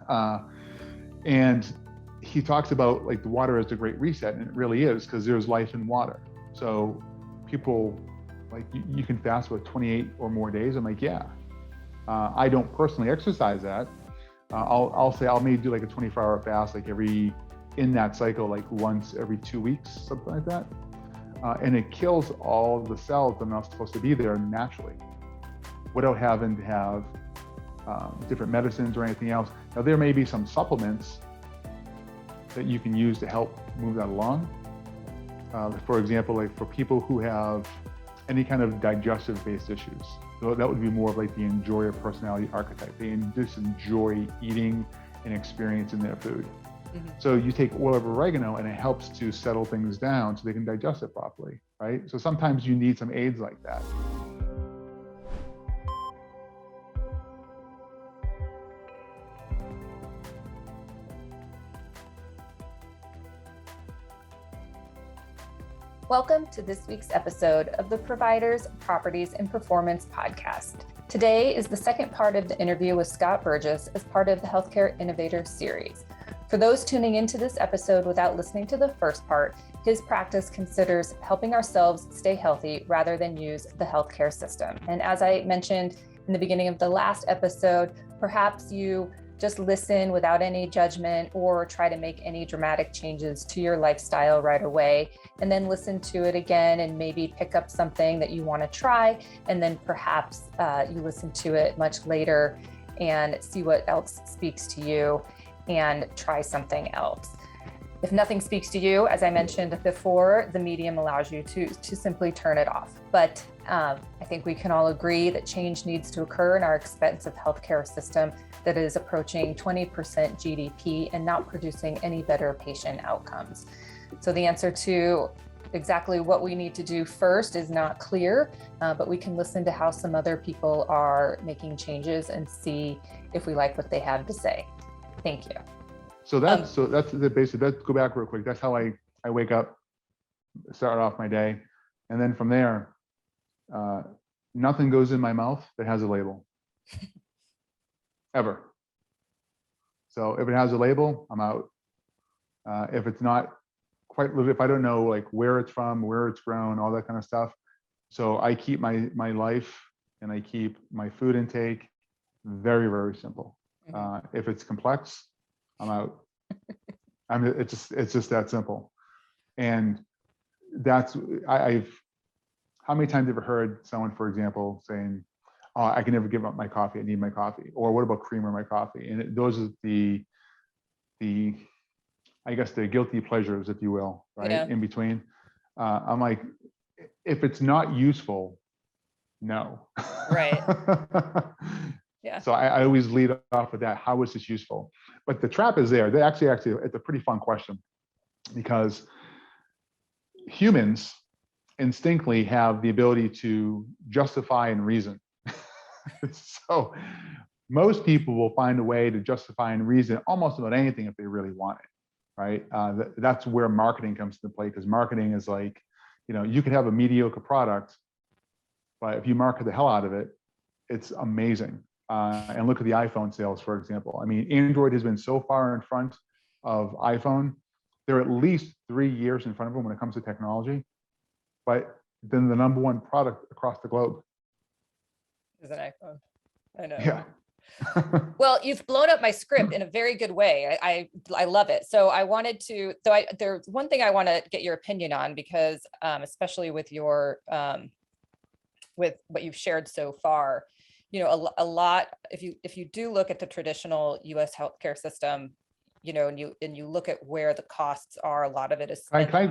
And he talks about like the water is the great reset, and it really is, because there's life in water. So people like, you can fast for 28 or more days. I'm like, yeah. I don't personally exercise that. I'll say I'll maybe do like a 24-hour fast, like in that cycle, like once every 2 weeks, something like that. And it kills all the cells that are not supposed to be there naturally, without having to have different medicines or anything else. Now, there may be some supplements that you can use to help move that along. For example, like for people who have any kind of digestive-based issues, so that would be more of like the enjoyer personality archetype. They just enjoy eating and experiencing their food. Mm-hmm. So you take oil of oregano and it helps to settle things down so they can digest it properly, right? So sometimes you need some aids like that. Welcome to this week's episode of the Providers, Properties, and Performance podcast. Today is the second part of the interview with Scott Burgess as part of the Healthcare Innovators series. For those tuning into this episode without listening to the first part, his practice considers helping ourselves stay healthy rather than use the healthcare system. And as I mentioned in the beginning of the last episode, perhaps you just listen without any judgment or try to make any dramatic changes to your lifestyle right away, and then listen to it again and maybe pick up something that you want to try. And then perhaps you listen to it much later and see what else speaks to you and try something else. If nothing speaks to you, as I mentioned before, the medium allows you to simply turn it off. But I think we can all agree that change needs to occur in our expensive healthcare system that is approaching 20% GDP and not producing any better patient outcomes. So the answer to exactly what we need to do first is not clear, but we can listen to how some other people are making changes and see if we like what they have to say. Thank you. So that's the basic. Let's go back real quick. That's how I wake up, start off my day, and then from there, nothing goes in my mouth that has a label, ever. So if it has a label, I'm out. If it's not quite, if I don't know like where it's from, where it's grown, all that kind of stuff. So I keep my life and I keep my food intake very, very simple. If it's complex, I'm out. It's just that simple. And that's, how many times have you ever heard someone, for example, saying, oh, I can never give up my coffee, I need my coffee. Or what about creamer in my coffee? And those are the I guess the guilty pleasures, if you will, right? Yeah. In between. I'm like, if it's not useful, no. Right. Yeah. So I always lead off with that. How is this useful? But the trap is there. They actually, it's a pretty fun question, because humans instinctively have the ability to justify and reason. So most people will find a way to justify and reason almost about anything if they really want it, right? That's where marketing comes into play, because marketing is like, you can have a mediocre product, but if you market the hell out of it, it's amazing. And look at the iPhone sales, for example. I mean, Android has been so far in front of iPhone. They're at least 3 years in front of them when it comes to technology, but then the number one product across the globe is an iPhone. I know. Yeah. Well, you've blown up my script in a very good way. I love it. So I wanted to, there's one thing I want to get your opinion on, because especially with your, with what you've shared so far, a lot, if you do look at the traditional US healthcare system, and you look at where the costs are, a lot of it is. Can I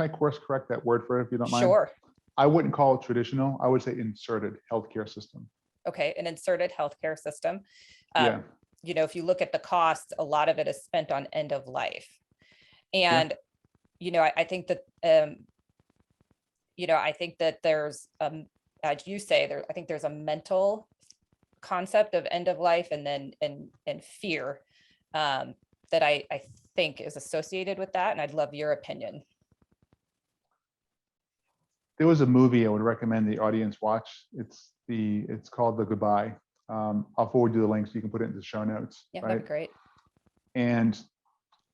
course correct that word for it, if you don't mind? Sure. I wouldn't call it traditional. I would say inserted healthcare system. Okay, an inserted healthcare system. Yeah. If you look at the costs, a lot of it is spent on end of life. And, I think that, I think that there's, as you say, I think there's a mental concept of end of life and then and fear that I think is associated with that. And I'd love your opinion. There was a movie I would recommend the audience watch. It's called The Goodbye. I'll forward you the link so you can put it into the show notes. Yeah, right? that'd be great. And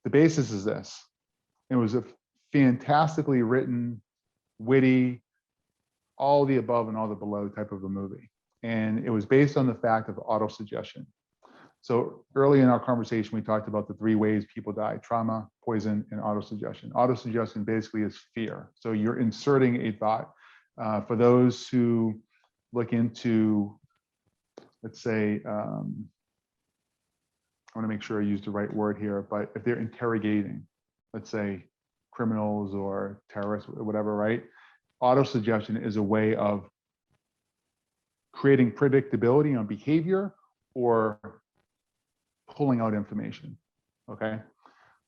the basis is this. It was a fantastically written, witty, all the above and all the below type of a movie. And it was based on the fact of autosuggestion. So early in our conversation, we talked about the 3 ways people die: trauma, poison, and autosuggestion. Autosuggestion basically is fear. So you're inserting a thought. For those who look into, let's say, I want to make sure I use the right word here, but if they're interrogating, let's say, criminals or terrorists, whatever, right? Autosuggestion is a way of creating predictability on behavior or pulling out information. Okay.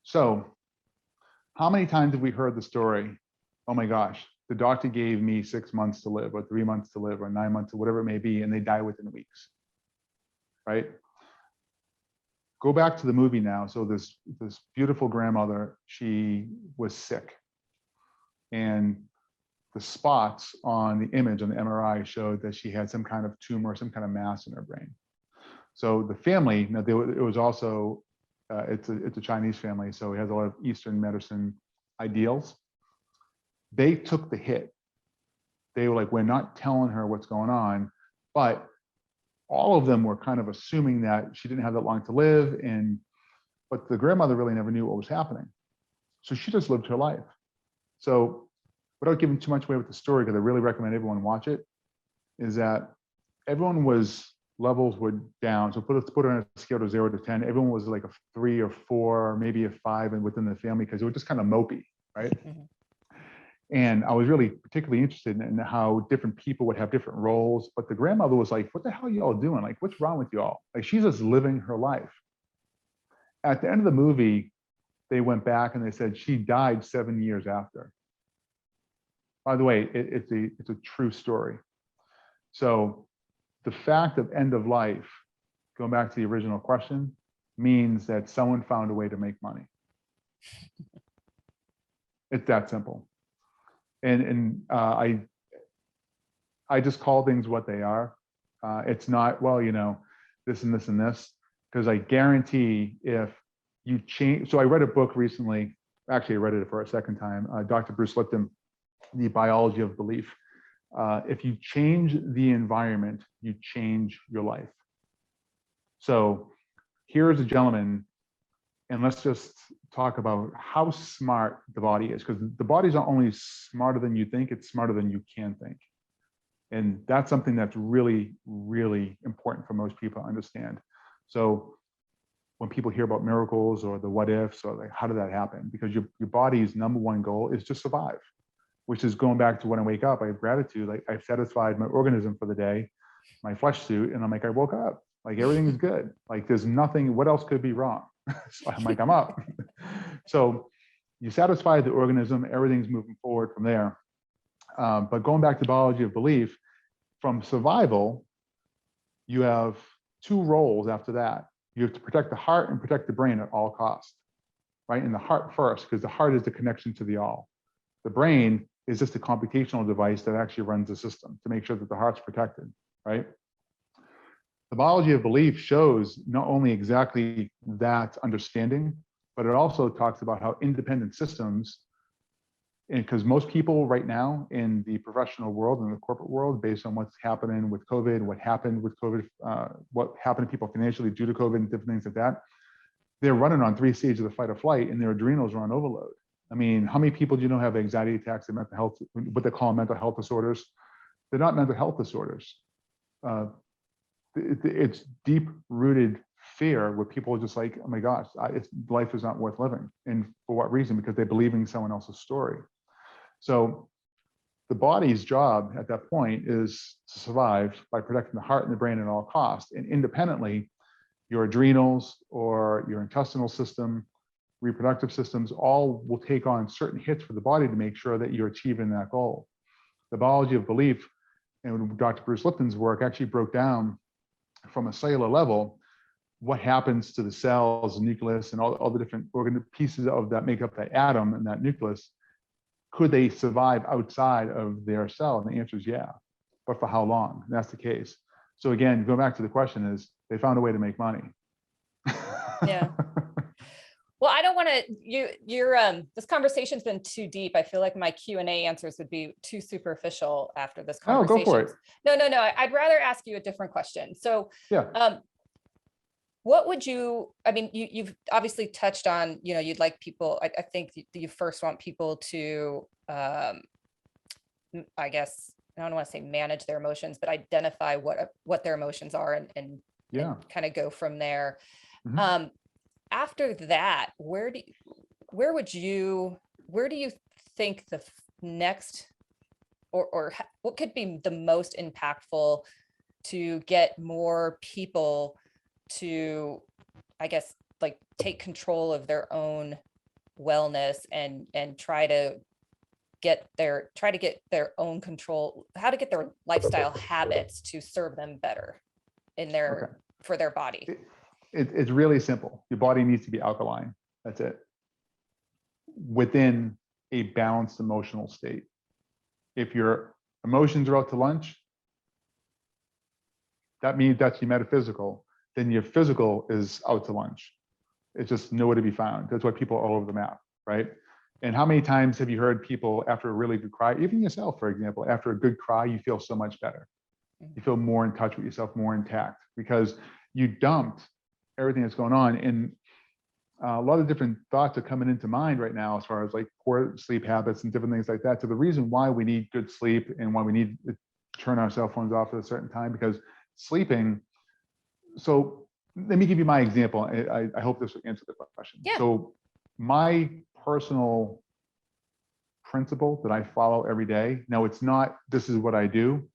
So how many times have we heard the story? Oh my gosh, the doctor gave me 6 months to live, or 3 months to live, or 9 months, or whatever it may be, and they die within weeks. Right? Go back to the movie now. So this beautiful grandmother, she was sick. And the spots on the image on the MRI showed that she had some kind of tumor, some kind of mass in her brain. So the family, now it was also, it's a Chinese family, so it has a lot of Eastern medicine ideals. They took the hit. They were like, we're not telling her what's going on, but all of them were kind of assuming that she didn't have that long to live, but the grandmother really never knew what was happening. So she just lived her life. So without giving too much away with the story, because I really recommend everyone watch it, is that levels were down. So let's put it on a scale of 0 to 10. Everyone was like a 3 or 4, maybe a 5, and within the family, because they were just kind of mopey, right? Mm-hmm. And I was really particularly interested in how different people would have different roles. But the grandmother was like, what the hell are y'all doing? Like, what's wrong with y'all? Like, she's just living her life. At the end of the movie, they went back and they said she died 7 years after. By the way, it's a true story. So the fact of end of life, going back to the original question, means that someone found a way to make money. It's that simple. And I just call things what they are. It's not, well, this and this and this, because I guarantee if you change. So I read a book recently. Actually, I read it for a second time. Dr. Bruce Lipton, The Biology of Belief. If you change the environment, you change your life. So here's a gentleman, and let's just talk about how smart the body is, because the body's not only smarter than you think, it's smarter than you can think. And that's something that's really, really important for most people to understand. So when people hear about miracles or the what ifs, or like, how did that happen? Because your body's number one goal is to survive, which is going back to when I wake up, I have gratitude. Like, I've satisfied my organism for the day, my flesh suit, and I'm like, I woke up. Like, everything is good. Like, there's nothing, what else could be wrong? So I'm like, I'm up. So you satisfy the organism, everything's moving forward from there. But going back to biology of belief, from survival, you have 2 roles after that. You have to protect the heart and protect the brain at all costs, right? And the heart first, because the heart is the connection to the all. The brain is just a computational device that actually runs the system to make sure that the heart's protected, right? The biology of belief shows not only exactly that understanding, but it also talks about how independent systems, and because most people right now in the professional world and the corporate world, based on what's happening with COVID and what happened with COVID, what happened to people financially due to COVID and different things like that, they're running on 3 stages of the fight or flight, and their adrenals are on overload. I mean, how many people do you know have anxiety attacks and mental health, what they call mental health disorders? They're not mental health disorders. It's deep-rooted fear where people are just like, oh my gosh, life is not worth living. And for what reason? Because they're believing someone else's story. So the body's job at that point is to survive by protecting the heart and the brain at all costs. And independently, your adrenals or your intestinal system, reproductive systems, all will take on certain hits for the body to make sure that you're achieving that goal. The biology of belief and Dr. Bruce Lipton's work actually broke down from a cellular level what happens to the cells, the nucleus, and all the different pieces of that make up that atom and that nucleus. Could they survive outside of their cell? And the answer is yeah, but for how long? And that's the case. So again, go back to the question is they found a way to make money. Yeah. Well, I don't want to, this conversation's been too deep. I feel like my Q&A answers would be too superficial after this Oh, conversation. go for it. No. I'd rather ask you a different question. So, Yeah. what would you, I mean, you've obviously touched on, you'd like people, I think you first want people to, I guess, I don't want to say manage their emotions, but identify what their emotions are and kind of go from there. Mm-hmm. After that, where do you think the next, or what could be the most impactful to get more people to, I guess, like take control of their own wellness and try to get their own control, how to get their lifestyle habits to serve them better for their body? It's really simple. Your body needs to be alkaline. That's it. Within a balanced emotional state. If your emotions are out to lunch, that means that's your metaphysical. Then your physical is out to lunch. It's just nowhere to be found. That's why people are all over the map, right? And how many times have you heard people after a really good cry, even yourself, for example, after a good cry, you feel so much better. You feel more in touch with yourself, more intact, because you dumped everything that's going on. And a lot of different thoughts are coming into mind right now as far as like poor sleep habits and different things like that. So the reason why we need good sleep and why we need to turn our cell phones off at a certain time, because sleeping. So let me give you my example. I hope this will answer the question. Yeah. So my personal principle that I follow every day. Now it's not, this is what I do.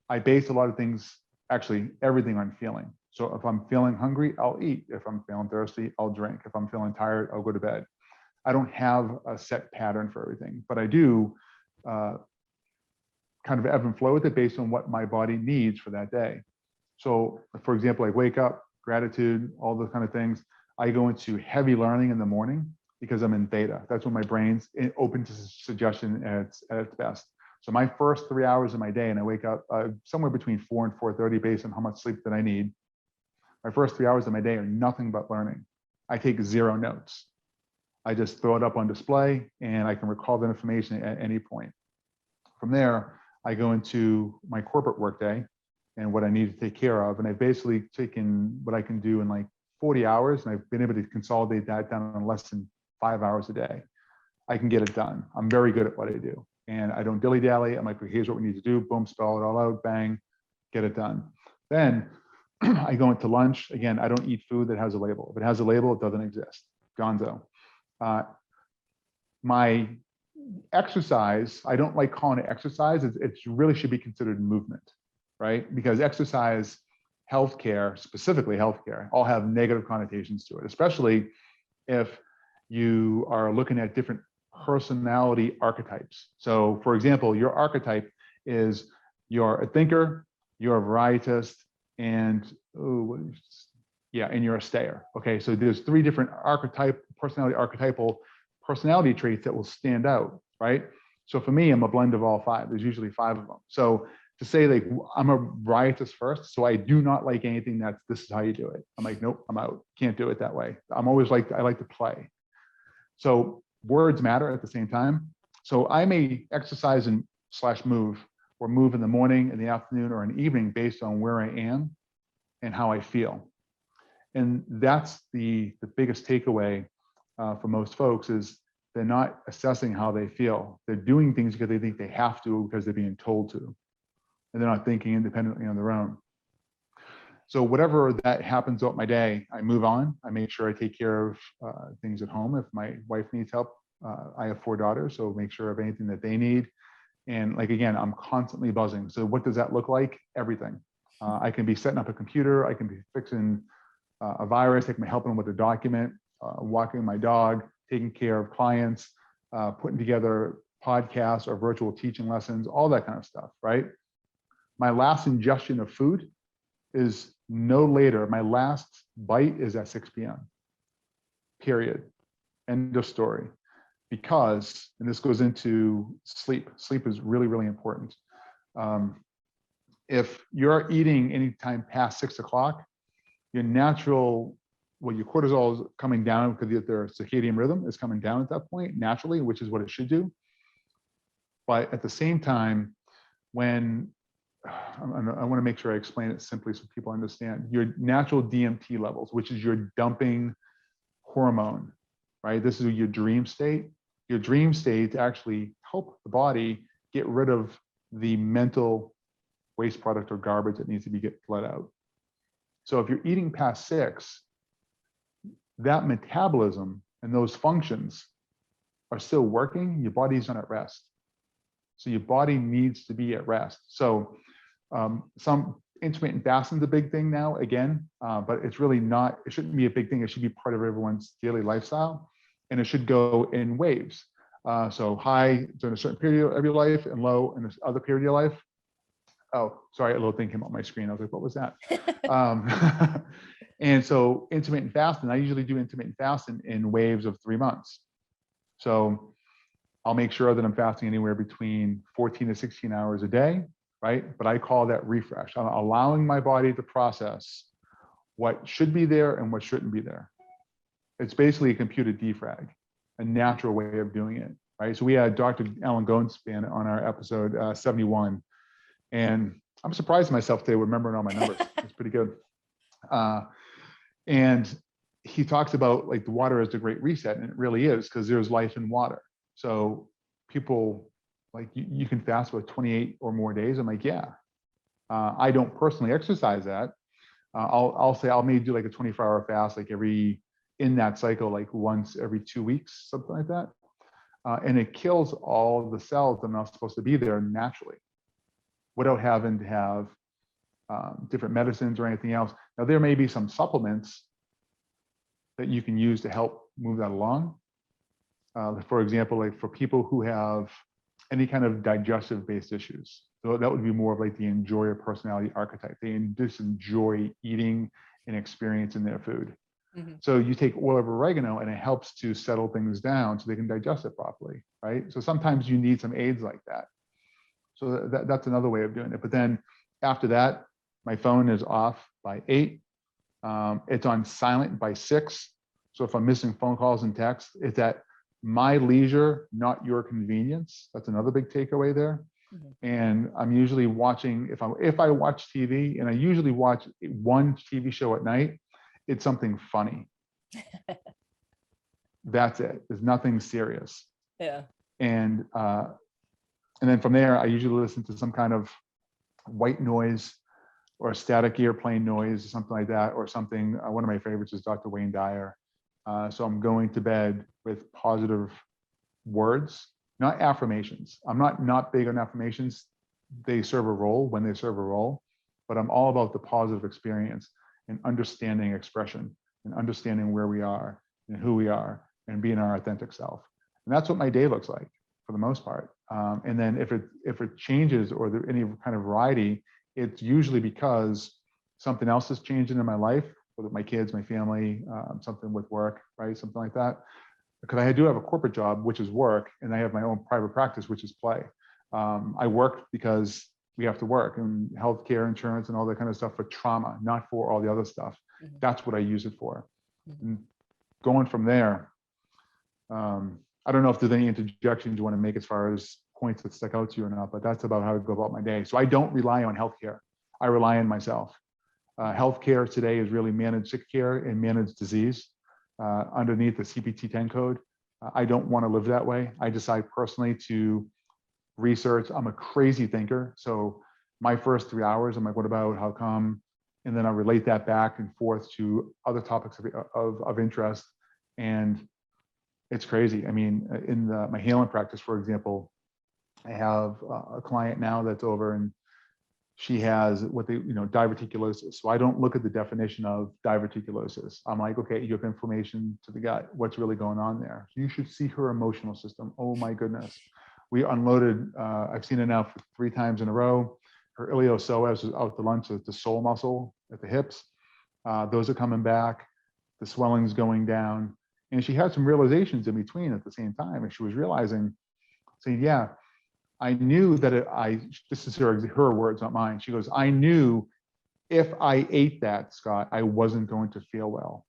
I base a lot of things, actually everything on feeling. So if I'm feeling hungry, I'll eat. If I'm feeling thirsty, I'll drink. If I'm feeling tired, I'll go to bed. I don't have a set pattern for everything, but I do kind of ebb and flow with it based on what my body needs for that day. So for example, I wake up, gratitude, all those kind of things. I go into heavy learning in the morning because I'm in theta. That's when my brain's open to suggestion at its best. So my first 3 hours of my day, and I wake up somewhere between 4 and 4:30 based on how much sleep that I need. My first 3 hours of my day are nothing but learning. I take 0 notes. I just throw it up on display and I can recall the information at any point. From there, I go into my corporate workday and what I need to take care of. And I've basically taken what I can do in like 40 hours, and I've been able to consolidate that down in less than 5 hours a day. I can get it done. I'm very good at what I do. And I don't dilly-dally. I'm like, here's what we need to do. Boom, spell it all out, bang, get it done. Then I go into lunch. Again, I don't eat food that has a label. If it has a label, it doesn't exist. Gonzo. My exercise, I don't like calling it exercise. It really should be considered movement, right? Because exercise, healthcare, specifically healthcare, all have negative connotations to it, especially if you are looking at different personality archetypes. So for example, your archetype is you're a thinker, you're a varietist, and and you're a stayer. Okay, so there's 3 different archetypal personality traits that will stand out, right? So for me, I'm a blend of all 5. There's usually 5 of them. So to say like I'm a riotous first, so I do not like anything that's this is how you do it. I'm like, nope, I'm out. Can't do it that way. I'm always like, I like to play. So words matter at the same time. So I may exercise and / move, or move in the morning, in the afternoon, or in the evening based on where I am and how I feel. And that's the biggest takeaway for most folks is they're not assessing how they feel. They're doing things because they think they have to, because they're being told to. And they're not thinking independently on their own. So whatever that happens throughout my day, I move on. I make sure I take care of things at home. If my wife needs help, I have 4 daughters, so make sure of anything that they need. And like, again, I'm constantly buzzing. So what does that look like? Everything. I can be setting up a computer. I can be fixing a virus. I can be helping with a document, walking my dog, taking care of clients, putting together podcasts or virtual teaching lessons, all that kind of stuff, right? My last ingestion of food is no later. My last bite is at 6 p.m. Period. End of story. Because, and this goes into sleep. Sleep is really, really important. if you're eating anytime past 6 o'clock, your natural, well, your cortisol is coming down because their circadian rhythm is coming down at that point naturally, which is what it should do. But at the same time, when I want to make sure I explain it simply so people understand, your natural DMT levels, which is your dumping hormone, right? This is your dream state. Your dream state actually help the body get rid of the mental waste product or garbage that needs to be let out. So if you're eating past 6, that metabolism and those functions are still working. Your body's not at rest. So your body needs to be at rest. So some intermittent fasting is a big thing now again, but it's really not, it shouldn't be a big thing. It should be part of everyone's daily lifestyle, and it should go in waves. So high during a certain period of your life and low in this other period of your life. Oh, sorry, a little thing came up on my screen. I was like, what was that? And so intermittent fasting, I usually do intermittent fasting in waves of 3 months. So I'll make sure that I'm fasting anywhere between 14 to 16 hours a day, right? But I call that refresh. I'm allowing my body to process what should be there and what shouldn't be there. It's basically a computer defrag, a natural way of doing it, right? So we had Dr. Alan Gonespan on our episode 71, and I'm surprised myself today remembering all my numbers. It's pretty good. And he talks about like the water is the great reset, and it really is, because there's life in water. So people like, you can fast for 28 or more days. I'm like, yeah. I don't personally exercise that. I'll say I'll maybe do like a 24-hour fast, like in that cycle, like once every 2 weeks, something like that. And it kills all the cells that are not supposed to be there naturally, without having to have different medicines or anything else. Now, there may be some supplements that you can use to help move that along. For example, like for people who have any kind of digestive-based issues, so that would be more of like the enjoyer personality archetype. They just enjoy eating and experiencing their food. Mm-hmm. So you take oil of oregano and it helps to settle things down so they can digest it properly, right? So sometimes you need some aids like that. So that's another way of doing it. But then after that, my phone is off by 8. It's on silent by 6. So if I'm missing phone calls and texts, it's at my leisure, not your convenience. That's another big takeaway there. Mm-hmm. And I'm usually watching, if I watch TV, and I usually watch one TV show at night, it's something funny. That's it. There's nothing serious. Yeah. And then from there, I usually listen to some kind of white noise or a static airplane noise or something like that, or something. One of my favorites is Dr. Wayne Dyer. So I'm going to bed with positive words, not affirmations. I'm not big on affirmations. They serve a role when they serve a role, but I'm all about the positive experience and understanding expression and understanding where we are and who we are and being our authentic self. And that's what my day looks like for the most part. And then if it changes or there any kind of variety, it's usually because something else is changing in my life, with my kids, my family, something with work, right? Something like that. Because I do have a corporate job, which is work, and I have my own private practice, which is play. I work because we have to work, and healthcare, insurance, and all that kind of stuff for trauma, not for all the other stuff. Mm-hmm. That's what I use it for. Mm-hmm. And going from there, I don't know if there's any interjections you want to make as far as points that stick out to you or not, but that's about how I go about my day. So I don't rely on healthcare. I rely on myself. Healthcare today is really managed sick care and managed disease underneath the CPT-10 code. I don't want to live that way. I decide personally to research. I'm a crazy thinker. So my first 3 hours, I'm like, what about, how come? And then I relate that back and forth to other topics of interest. And it's crazy. I mean, in my healing practice, for example, I have a client now that's over, and she has diverticulosis. So I don't look at the definition of diverticulosis. I'm like, okay, you have inflammation to the gut. What's really going on there? You should see her emotional system. Oh my goodness. We unloaded, I've seen it now for 3 times in a row. Her iliopsoas is out to lunch, so the sole muscle at the hips. Those are coming back. The swelling's going down. And she had some realizations in between at the same time. And she was realizing, saying, yeah, I knew that this is her words, not mine. She goes, I knew if I ate that, Scott, I wasn't going to feel well.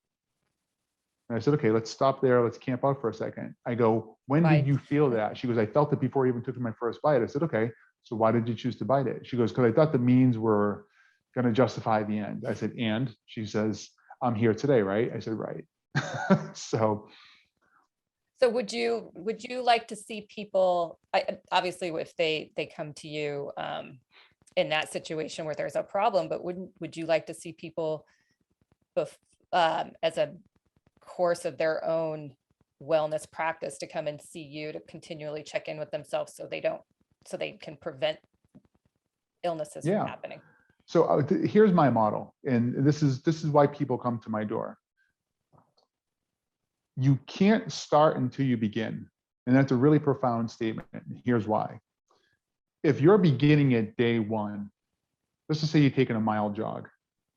And I said, okay, let's stop there. Let's camp out for a second. I go, when did you feel that? She goes, I felt it before I even took my first bite. I said, okay, so why did you choose to bite it? She goes, because I thought the means were going to justify the end. I said, and? She says, I'm here today, right? I said, right. So would you like to see people, obviously if they come to you in that situation where there's a problem, but would you like to see people as a course of their own wellness practice to come and see you to continually check in with themselves so they can prevent illnesses from happening? So here's my model, and this is why people come to my door. You can't start until you begin. And that's a really profound statement. Here's why. If you're beginning at day one, let's just say you're taking a mile jog,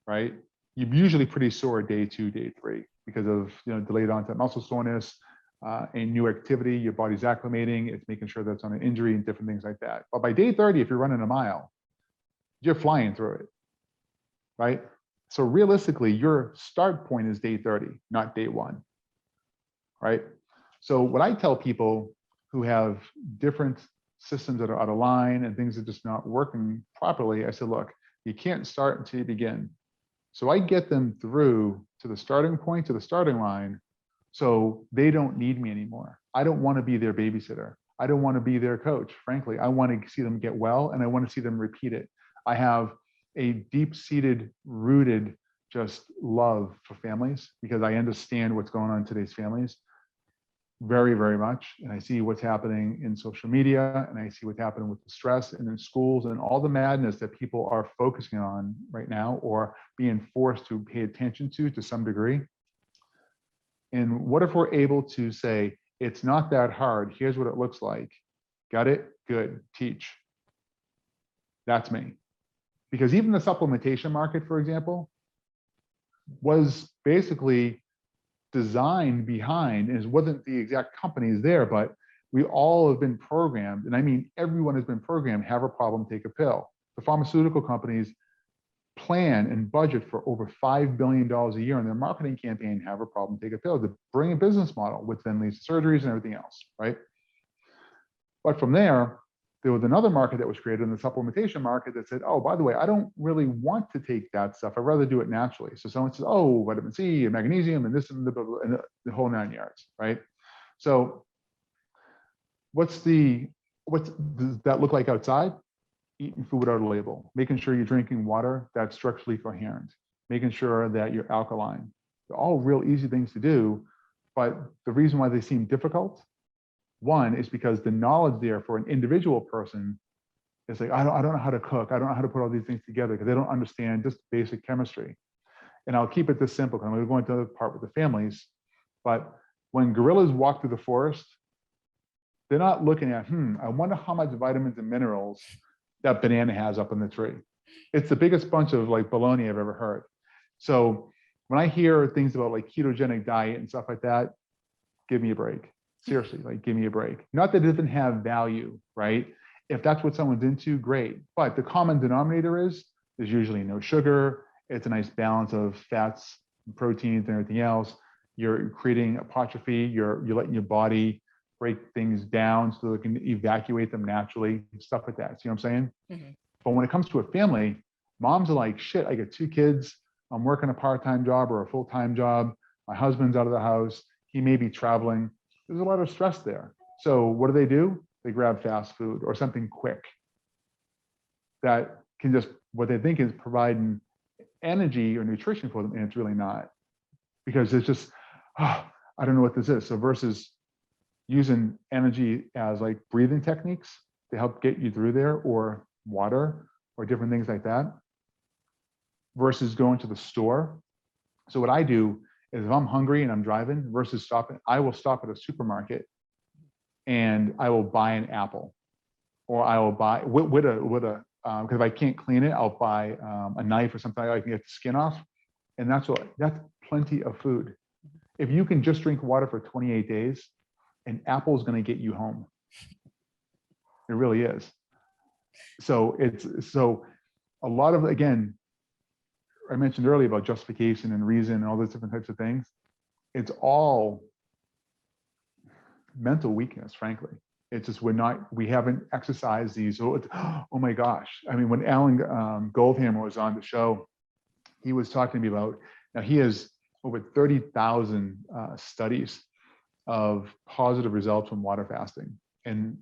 right? You're usually pretty sore day 2, day 3 because of delayed onset muscle soreness, a new activity, your body's acclimating, it's making sure that's on an injury and different things like that. But by day 30, if you're running a mile, you're flying through it, right? So realistically, your start point is day 30, not day 1. Right? So what I tell people who have different systems that are out of line and things that are just not working properly, I said, look, you can't start until you begin. So I get them through to the starting point, to the starting line, so they don't need me anymore. I don't want to be their babysitter. I don't want to be their coach. Frankly, I want to see them get well, and I want to see them repeat it. I have a deep-seated, rooted just love for families because I understand what's going on in today's families very, very much. And I see what's happening in social media, and I see what's happening with the stress and in schools and all the madness that people are focusing on right now or being forced to pay attention to some degree. And what if we're able to say, it's not that hard, here's what it looks like. Got it? Good. Teach. That's me. Because even the supplementation market, for example, was basically designed behind, and it wasn't the exact companies there, but we all have been programmed, and I mean everyone has been programmed, have a problem, take a pill. The pharmaceutical companies plan and budget for over $5 billion a year in their marketing campaign, have a problem, take a pill, to bring a business model, which then leads to surgeries and everything else, right? But from there was another market that was created in the supplementation market that said, oh, by the way, I don't really want to take that stuff. I'd rather do it naturally. So someone says, oh, vitamin C and magnesium and this and the whole 9 yards, right? So what does that look like outside? Eating food without a label, making sure you're drinking water that's structurally coherent, making sure that you're alkaline. They're all real easy things to do, but the reason why they seem difficult, one, is because the knowledge there for an individual person is like, I don't know how to cook. I don't know how to put all these things together because they don't understand just basic chemistry. And I'll keep it this simple because I'm going to go into the part with the families. But when gorillas walk through the forest, they're not looking at, I wonder how much vitamins and minerals that banana has up in the tree. It's the biggest bunch of like baloney I've ever heard. So when I hear things about like ketogenic diet and stuff like that, give me a break. Seriously, like give me a break. Not that it doesn't have value, right? If that's what someone's into, great. But the common denominator is there's usually no sugar. It's a nice balance of fats, and proteins, and everything else. You're creating apotrophy. You're letting your body break things down so it can evacuate them naturally, stuff like that. See what I'm saying? Mm-hmm. But when it comes to a family, moms are like, shit, I got 2 kids. I'm working a part-time job or a full-time job. My husband's out of the house. He may be traveling. There's a lot of stress there. So what do? They grab fast food or something quick that can just, what they think is providing energy or nutrition for them, and it's really not. Because it's just, I don't know what this is. So versus using energy as like breathing techniques to help get you through there, or water or different things like that, versus going to the store. So what I do is if I'm hungry and I'm driving versus stopping, I will stop at a supermarket and I will buy an apple, or I will buy because if I can't clean it, I'll buy a knife or something I can get the skin off. And that's plenty of food. If you can just drink water for 28 days, an apple is going to get you home. It really is. So a lot of, again, I mentioned earlier about justification and reason and all those different types of things. It's all mental weakness, frankly. It's just we haven't exercised these. Oh my gosh. I mean, when Alan Goldhammer was on the show, he was talking to me about, now he has over 30,000 studies of positive results from water fasting. And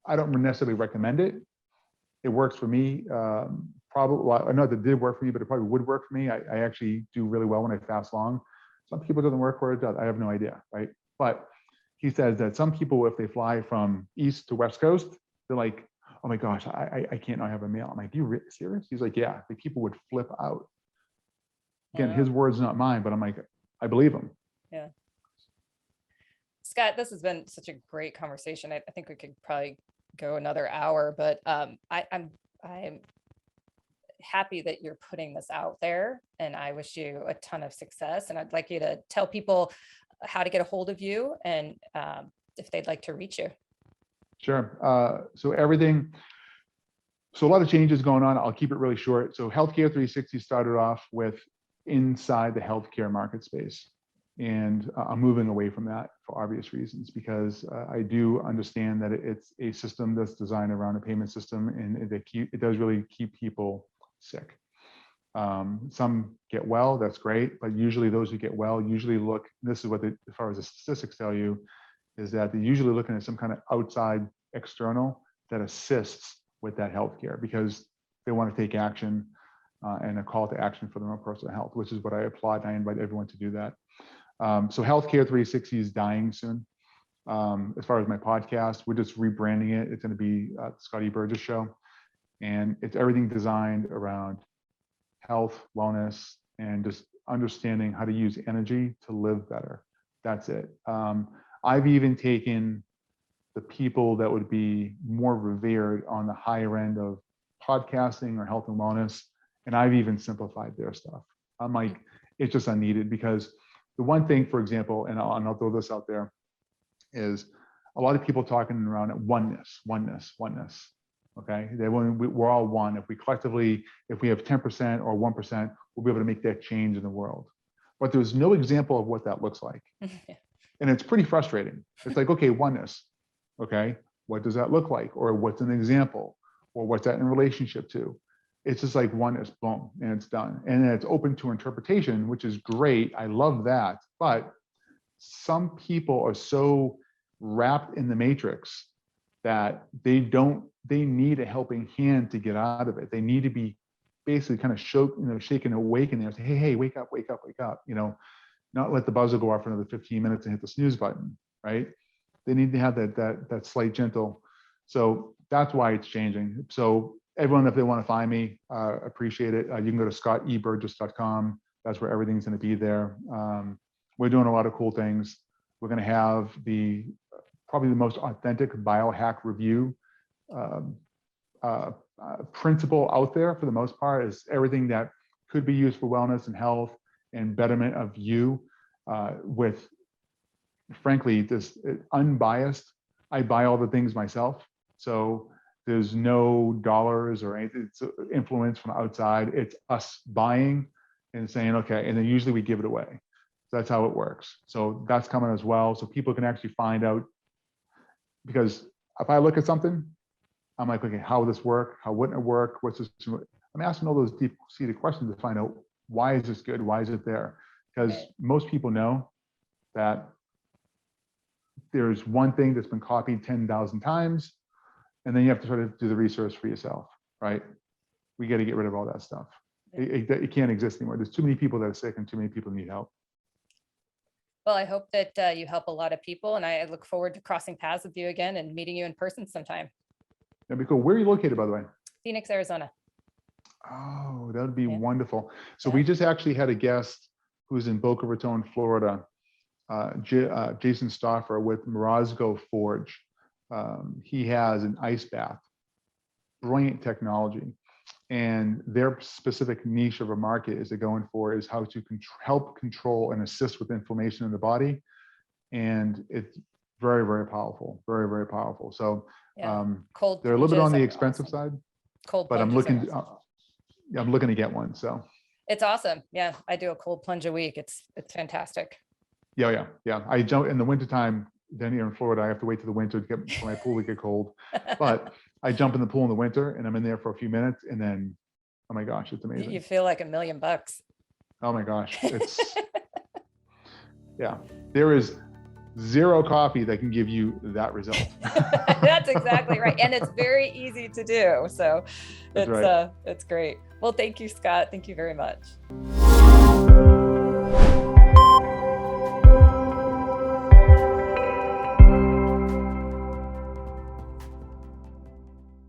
I don't necessarily recommend it. It works for me. Probably, well, I know that did work for me, but it probably would work for me. I actually do really well when I fast long. Some people it doesn't work for it. I have no idea, right? But he says that some people, if they fly from east to west coast, they're like, oh my gosh, I can't not have a meal. I'm like, you serious? He's like, yeah, the people would flip out. Again, his words, not mine, but I'm like, I believe him. Yeah. Scott, this has been such a great conversation. I think we could probably go another hour, but I'm happy that you're putting this out there, and I wish you a ton of success. And I'd like you to tell people how to get a hold of you and if they'd like to reach you. Sure. So a lot of changes going on. I'll keep it really short. So Healthcare 360 started off with inside the healthcare market space. And I'm moving away from that for obvious reasons, because I do understand that it's a system that's designed around a payment system, and it does really keep people sick. Some get well, that's great, but usually those who get well usually look, this is what as far as the statistics tell you, is that they're usually looking at some kind of outside external that assists with that healthcare, because they want to take action and a call to action for their own personal health, which is what I applaud, and I invite everyone to do that. So Healthcare 360 is dying soon. As far as my podcast, we're just rebranding it. It's going to be the Scott Burgess Show, and it's everything designed around health, wellness, and just understanding how to use energy to live better. That's it. I've even taken the people that would be more revered on the higher end of podcasting or health and wellness, and I've even simplified their stuff. I'm like, it's just unneeded, because the one thing, for example, and I'll throw this out there, is a lot of people talking around oneness. Okay, we're all one. If we collectively, if we have 10% or 1%, we'll be able to make that change in the world. But there's no example of what that looks like. And it's pretty frustrating. It's like, okay, oneness. Okay, what does that look like? Or what's an example? Or what's that in relationship to? It's just like oneness, boom, and it's done. And then it's open to interpretation, which is great. I love that. But some people are so wrapped in the matrix that they need a helping hand to get out of it. They need to be basically kind of shaken awake in there and say, hey, wake up, not let the buzzer go off for another 15 minutes and hit the snooze button, right? They need to have that slight gentle. So that's why it's changing. So everyone, if they want to find me, appreciate it. You can go to scotteburgess.com. That's where everything's going to be there. We're doing a lot of cool things. We're going to have probably the most authentic biohack review principle out there for the most part. Is everything that could be used for wellness and health and betterment of you, with, frankly, this unbiased. I buy all the things myself, so there's no dollars or anything. It's influence from outside. It's us buying and saying, okay, and then usually we give it away. So that's how it works. So that's coming as well, so people can actually find out. Because if I look at something, I'm like, okay, how would this work? How wouldn't it work? What's this? I'm asking all those deep-seated questions to find out, why is this good? Why is it there? Because most people know that there's one thing that's been copied 10,000 times, and then you have to sort of do the research for yourself, right? We got to get rid of all that stuff. It can't exist anymore. There's too many people that are sick and too many people need help. Well, I hope that you help a lot of people, and I look forward to crossing paths with you again and meeting you in person sometime. That'd be cool. Where are you located, by the way? Phoenix, Arizona. Oh, that would be wonderful. So we just actually had a guest who's in Boca Raton, Florida, Jason Stoffer with Morozgo Forge. He has an ice bath, brilliant technology. And their specific niche of a market is they're going for is how to help control and assist with inflammation in the body. And very, very powerful, very, very powerful. So cold they're a little bit on the plunges are expensive awesome. side, Cold but I'm plunges are awesome. I'm looking to get one. So It's awesome. Yeah, I do a cold plunge a week. It's fantastic. yeah. I jump in the wintertime. Then here in Florida, I have to wait till the winter to get for my pool to get cold. But I jump in the pool in the winter and I'm in there for a few minutes and then, oh my gosh, it's amazing. You feel like $1 million. Oh my gosh. It's, yeah, there is zero coffee that can give you that result. That's exactly right. And it's very easy to do. So That's right. it's great. Well, thank you, Scott. Thank you very much.